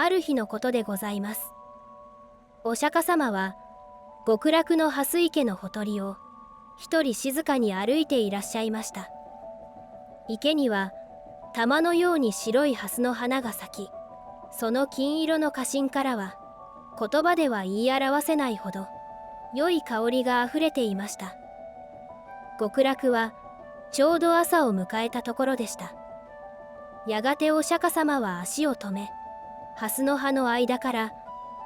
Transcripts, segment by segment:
ある日のことでございます。お釈迦様は極楽の蓮池のほとりを一人静かに歩いていらっしゃいました。池には玉のように白い蓮の花が咲き、その金色の花芯からは言葉では言い表せないほど良い香りがあふれていました。極楽はちょうど朝を迎えたところでした。やがてお釈迦様は足を止め、蓮の葉の間から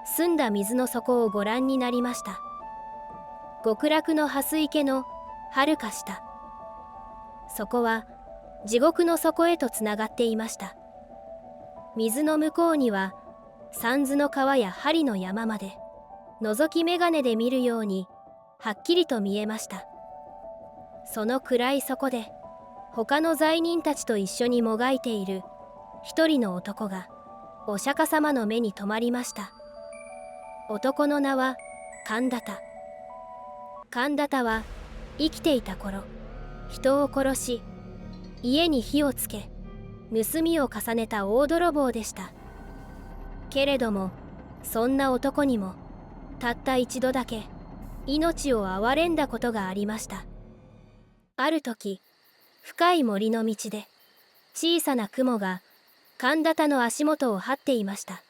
澄んだ水の底をご覧になりました。極楽の蓮池のはるか下、そこは地獄の底へとつながっていました。水の向こうには三途の川や針の山まで覗き眼鏡で見るようにはっきりと見えました。その暗い底で他の罪人たちと一緒にもがいている一人の男がお釈迦様の目に留まりました。男の名は神田田。神田田は生きていた頃、人を殺し家に火をつけ盗みを重ねた大泥棒でした。けれどもそんな男にもたった一度だけ命を憐れんだことがありました。ある時、深い森の道で小さな雲が神田田の足元を這っていました。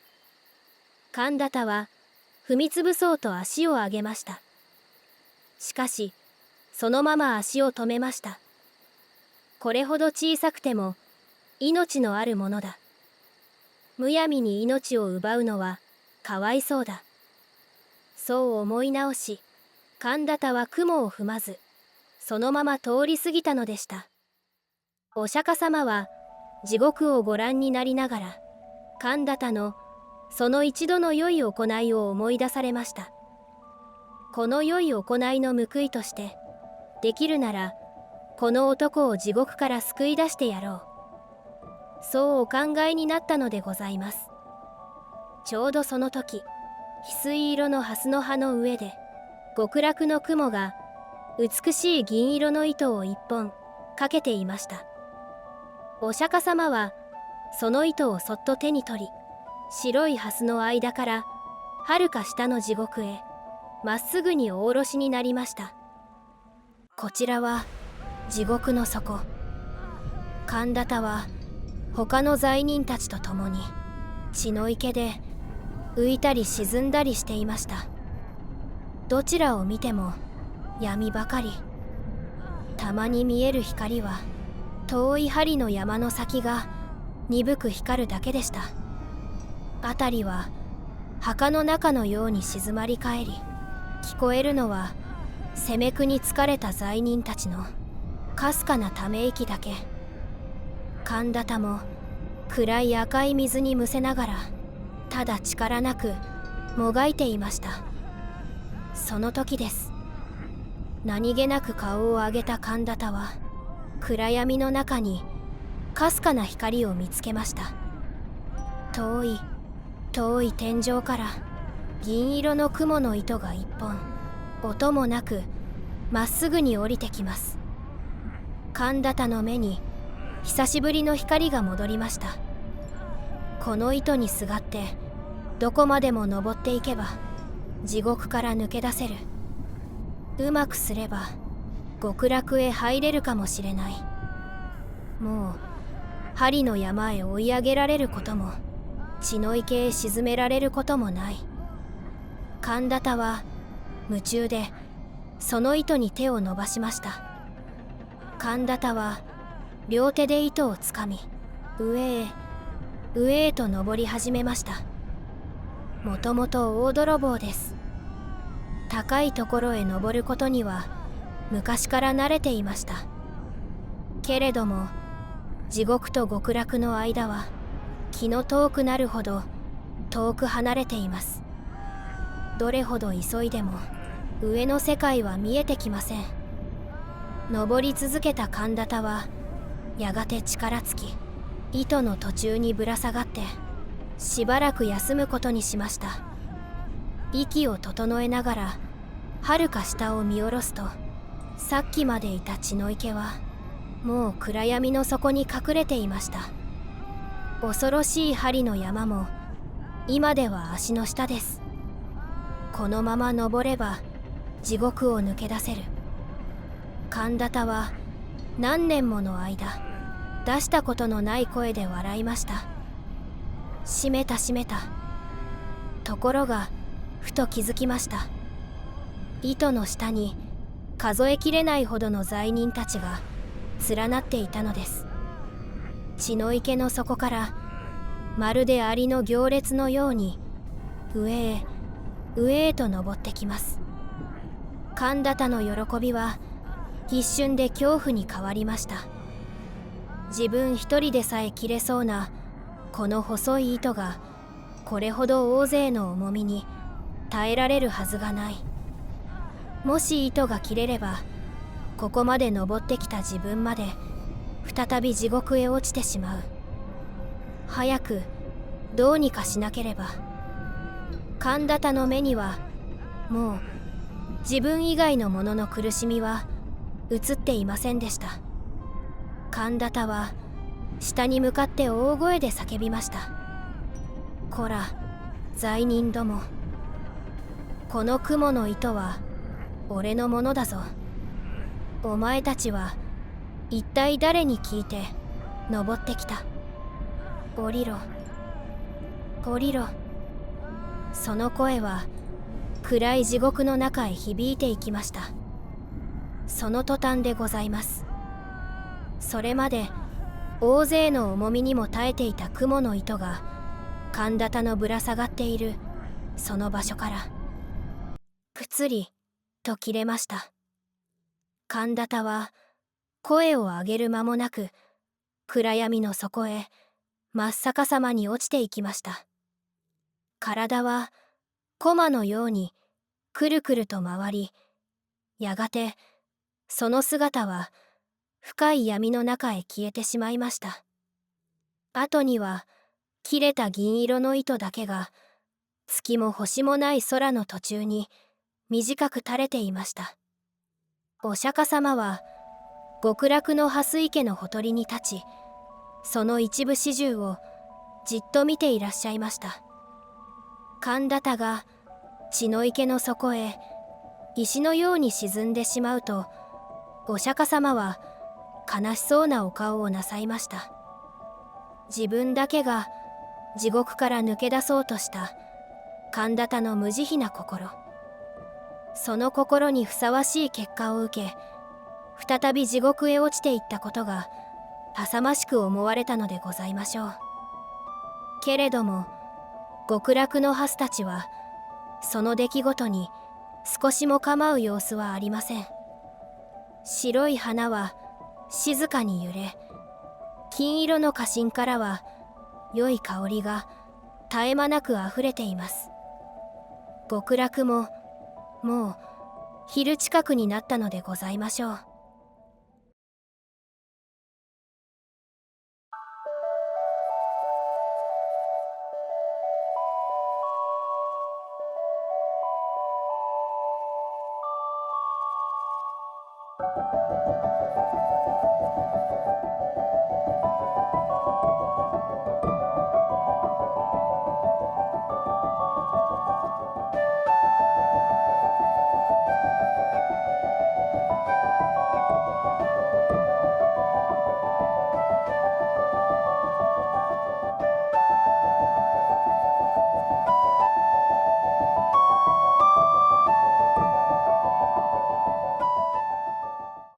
神田田は踏みつぶそうと足を上げました。しかしそのまま足を止めました。これほど小さくても命のあるものだ。むやみに命を奪うのはかわいそうだ。そう思い直し、神田田は雲を踏まずそのまま通り過ぎたのでした。お釈迦様は地獄をご覧になりながら神田田のその一度の良い行いを思い出されました。この良い行いの報いとしてできるならこの男を地獄から救い出してやろう、そうお考えになったのでございます。ちょうどその時、翡翠色の蓮の葉の上で極楽の雲が美しい銀色の糸を一本かけていました。お釈迦様はその糸をそっと手に取り、白い蓮の間からはるか下の地獄へまっすぐにお下ろしになりました。こちらは地獄の底。神田田は他の罪人たちと共に血の池で浮いたり沈んだりしていました。どちらを見ても闇ばかり。たまに見える光は遠い針の山の先が鈍く光るだけでした。辺りは墓の中のように静まり返り、聞こえるのは責め苦に疲れた罪人たちのかすかなため息だけ。神田田も暗い赤い水にむせながらただ力なくもがいていました。その時です。何気なく顔を上げた神田田は暗闇の中にかすかな光を見つけました。遠い遠い天井から銀色の雲の糸が一本音もなくまっすぐに降りてきます。神田田の目に久しぶりの光が戻りました。この糸にすがってどこまでも登っていけば地獄から抜け出せる。うまくすれば極楽へ入れるかもしれない。もう針の山へ追い上げられることも血の池へ沈められることもない。神田田は夢中でその糸に手を伸ばしました。神田田は両手で糸をつかみ上へと登り始めました。もともと大泥棒です。高いところへ登ることには昔から慣れていました。けれども地獄と極楽の間は気の遠くなるほど遠く離れています。どれほど急いでも上の世界は見えてきません。登り続けた神田田はやがて力尽き、糸の途中にぶら下がってしばらく休むことにしました。息を整えながらはるか下を見下ろすと、さっきまでいた血の池はもう暗闇の底に隠れていました。恐ろしい針の山も今では足の下です。このまま登れば地獄を抜け出せる。神田田は何年もの間出したことのない声で笑いました。閉めた閉めた。ところがふと気づきました。糸の下に数えきれないほどの罪人たちが連なっていたのです。血の池の底からまるでアリの行列のように上へ上へと登ってきます。神田田の喜びは一瞬で恐怖に変わりました。自分一人でさえ切れそうなこの細い糸がこれほど大勢の重みに耐えられるはずがない。もし糸が切れればここまで登ってきた自分まで再び地獄へ落ちてしまう。早くどうにかしなければ。神田田の目にはもう自分以外のものの苦しみは映っていませんでした。神田田は下に向かって大声で叫びました。こら罪人ども、この雲の糸は俺のものだぞ。お前たちは一体誰に聞いて登ってきた。降りろ降りろ。その声は暗い地獄の中へ響いていきました。その途端でございます。それまで大勢の重みにも耐えていた雲の糸が神田田のぶら下がっているその場所からぷつりと切れました。神田田は声を上げる間もなく暗闇の底へ真っ逆さまに落ちていきました。体は駒のようにくるくると回り、やがてその姿は深い闇の中へ消えてしまいました。後には切れた銀色の糸だけが月も星もない空の途中に短く垂れていました。お釈迦様は極楽の蓮池のほとりに立ち、その一部始終をじっと見ていらっしゃいました。神田田が血の池の底へ石のように沈んでしまうと、お釈迦様は悲しそうなお顔をなさいました。自分だけが地獄から抜け出そうとした神田田の無慈悲な心、その心にふさわしい結果を受け、再び地獄へ落ちていったことが浅ましく思われたのでございましょう。けれども極楽の蓮たちはその出来事に少しも構う様子はありません。白い花は静かに揺れ、金色の花芯からは良い香りが絶え間なくあふれています。極楽ももう昼近くになったのでございましょう。